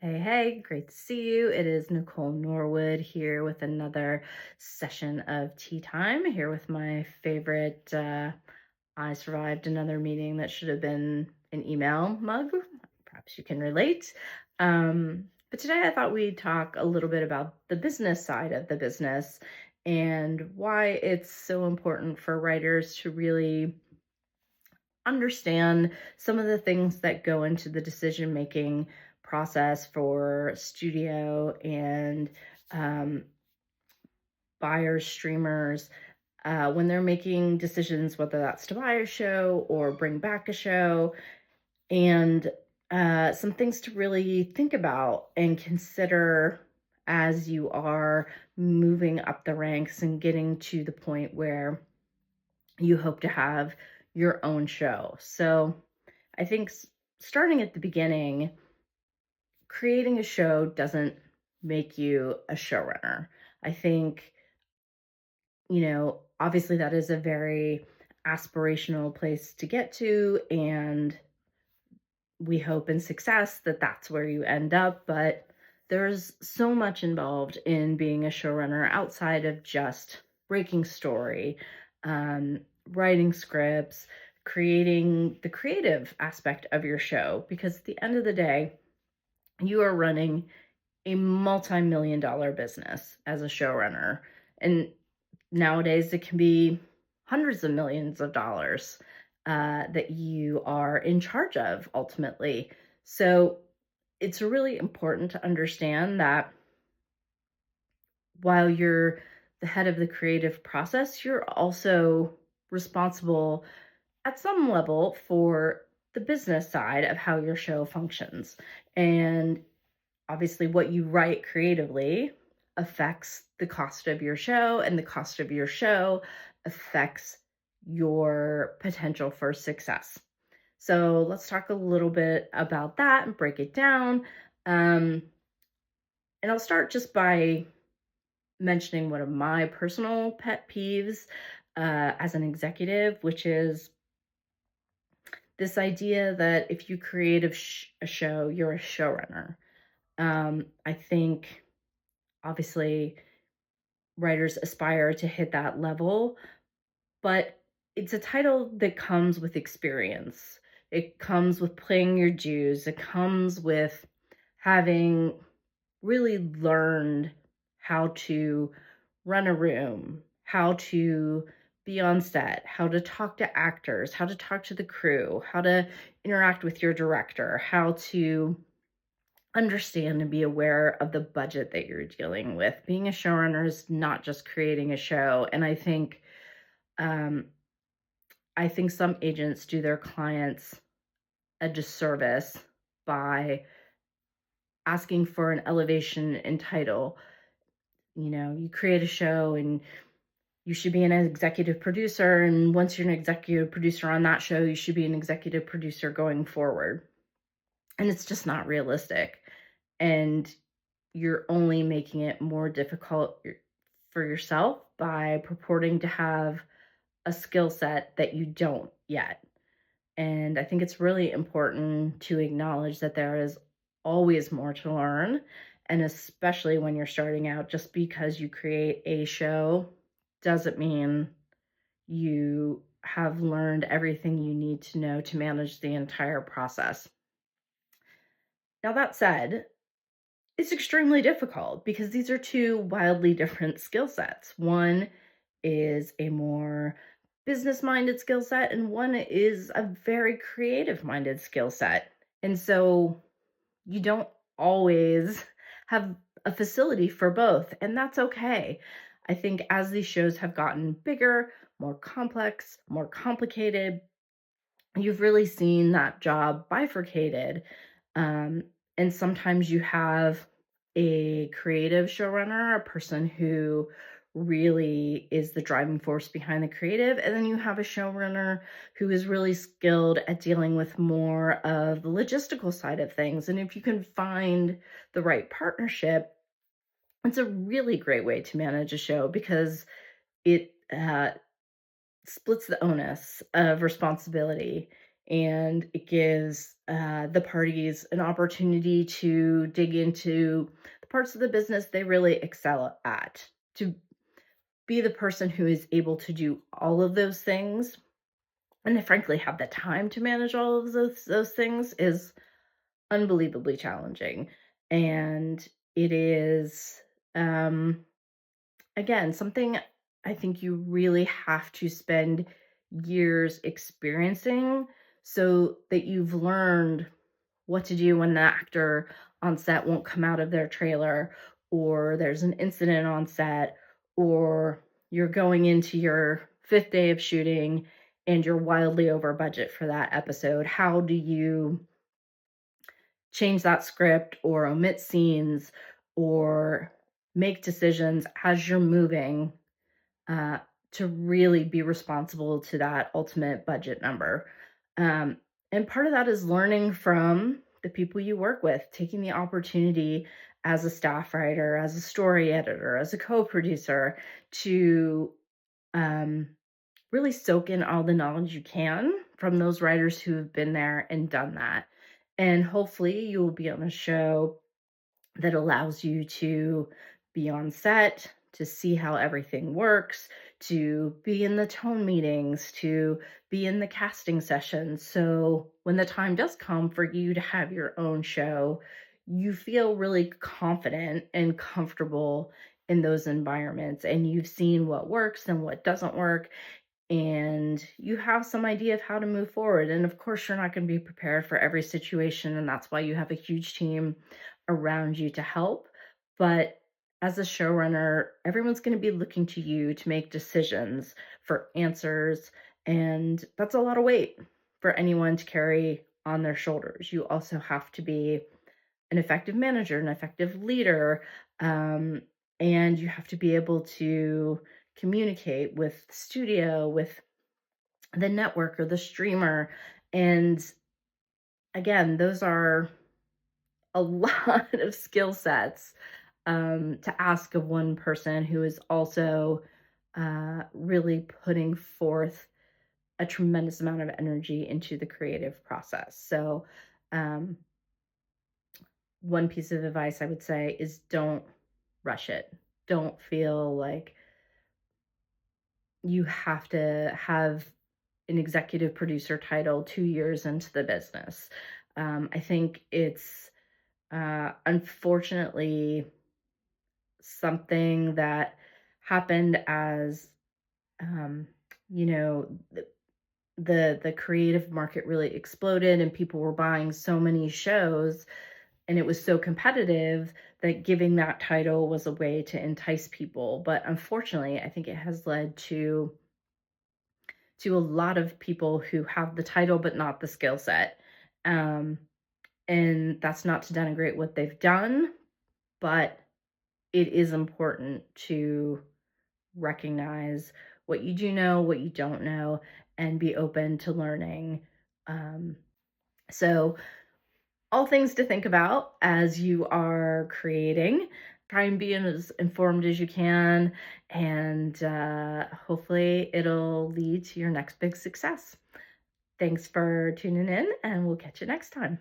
Hey, great to see you. It is Nicole Norwood here with another session of tea time, here with my favorite. I survived another meeting that should have been an email mug. Perhaps you can relate. But today I thought we'd talk a little bit about the business side of the business and why it's so important for writers to really understand some of the things that go into the decision making process for studio and um, buyers, streamers, when they're making decisions, whether that's to buy a show or bring back a show, and some things to really think about and consider as you are moving up the ranks and getting to the point where you hope to have your own show. So I think starting at the beginning, creating a show doesn't make you a showrunner. I think, obviously that is a very aspirational place to get to, and we hope in success that that's where you end up. But there's so much involved in being a showrunner outside of just breaking story, um, writing scripts, creating the creative aspect of your show. Because at the end of the day, you are running a multi-million dollar business as a showrunner. And nowadays it can be hundreds of millions of dollars that you are in charge of ultimately. So it's really important to understand that while you're the head of the creative process, you're also responsible at some level for the business side of how your show functions. And obviously, what you write creatively affects the cost of your show, and the cost of your show affects your potential for success. So let's talk a little bit about that and break it down. And I'll start just by mentioning one of my personal pet peeves as an executive, which is this idea that if you create a show, you're a showrunner. I think obviously writers aspire to hit that level, but it's a title that comes with experience. It comes with paying your dues. It comes with having really learned how to run a room, how to be on set, how to talk to actors, how to talk to the crew, how to interact with your director, how to understand and be aware of the budget that you're dealing with. Being a showrunner is not just creating a show. And um, I think some agents do their clients a disservice by asking for an elevation in title. You create a show and you should be an executive producer. And once you're an executive producer on that show, you should be an executive producer going forward. And it's just not realistic. And you're only making it more difficult for yourself by purporting to have a skill set that you don't yet. And I think it's really important to acknowledge that there is always more to learn. And especially when you're starting out, just because you create a show doesn't mean you have learned everything you need to know to manage the entire process. Now, that said, it's extremely difficult because these are two wildly different skill sets. One is a more business minded skill set, and one is a very creative minded skill set. And so you don't always have a facility for both, and that's okay. I think as these shows have gotten bigger, more complex, more complicated, you've really seen that job bifurcated. Um, and sometimes you have a creative showrunner, a person who really is the driving force behind the creative. And then you have a showrunner who is really skilled at dealing with more of the logistical side of things. And if you can find the right partnership, it's a really great way to manage a show because it splits the onus of responsibility. and it gives the parties an opportunity to dig into the parts of the business they really excel at, to be the person who is able to do all of those things and to frankly have the time to manage all of those things is unbelievably challenging. And it is, um, again, something I think you really have to spend years experiencing so that you've learned what to do when the actor on set won't come out of their trailer, or there's an incident on set, or you're going into your fifth day of shooting and you're wildly over budget for that episode. How do you change that script or omit scenes or make decisions as you're moving uh, to really be responsible to that ultimate budget number? Um, and part of that is learning from the people you work with, taking the opportunity as a staff writer, as a story editor, as a co-producer to um, really soak in all the knowledge you can from those writers who have been there and done that. And hopefully you'll be on a show that allows you to be on set, to see how everything works, to be in the tone meetings, to be in the casting sessions. So when the time does come for you to have your own show, you feel really confident and comfortable in those environments, and you've seen what works and what doesn't work, and you have some idea of how to move forward. And of course, you're not going to be prepared for every situation, and that's why you have a huge team around you to help. But as a showrunner, everyone's going to be looking to you to make decisions, for answers, and that's a lot of weight for anyone to carry on their shoulders. You also have to be an effective manager, an effective leader, um, and you have to be able to communicate with the studio, with the network or the streamer. And again, those are a lot of skill sets to ask of one person who is also really putting forth a tremendous amount of energy into the creative process. So, um, one piece of advice I would say is don't rush it. Don't feel like you have to have an executive producer title 2 years into the business. I think it's unfortunately something that happened as um, you know the creative market really exploded and people were buying so many shows and it was so competitive that giving that title was a way to entice people. But unfortunately, I think it has led to a lot of people who have the title but not the skill set. Um, and that's not to denigrate what they've done, but it is important to recognize what you do know, what you don't know, and be open to learning. Um, so, all things to think about as you are creating. Try and be as informed as you can, and hopefully, it'll lead to your next big success. Thanks for tuning in, and we'll catch you next time.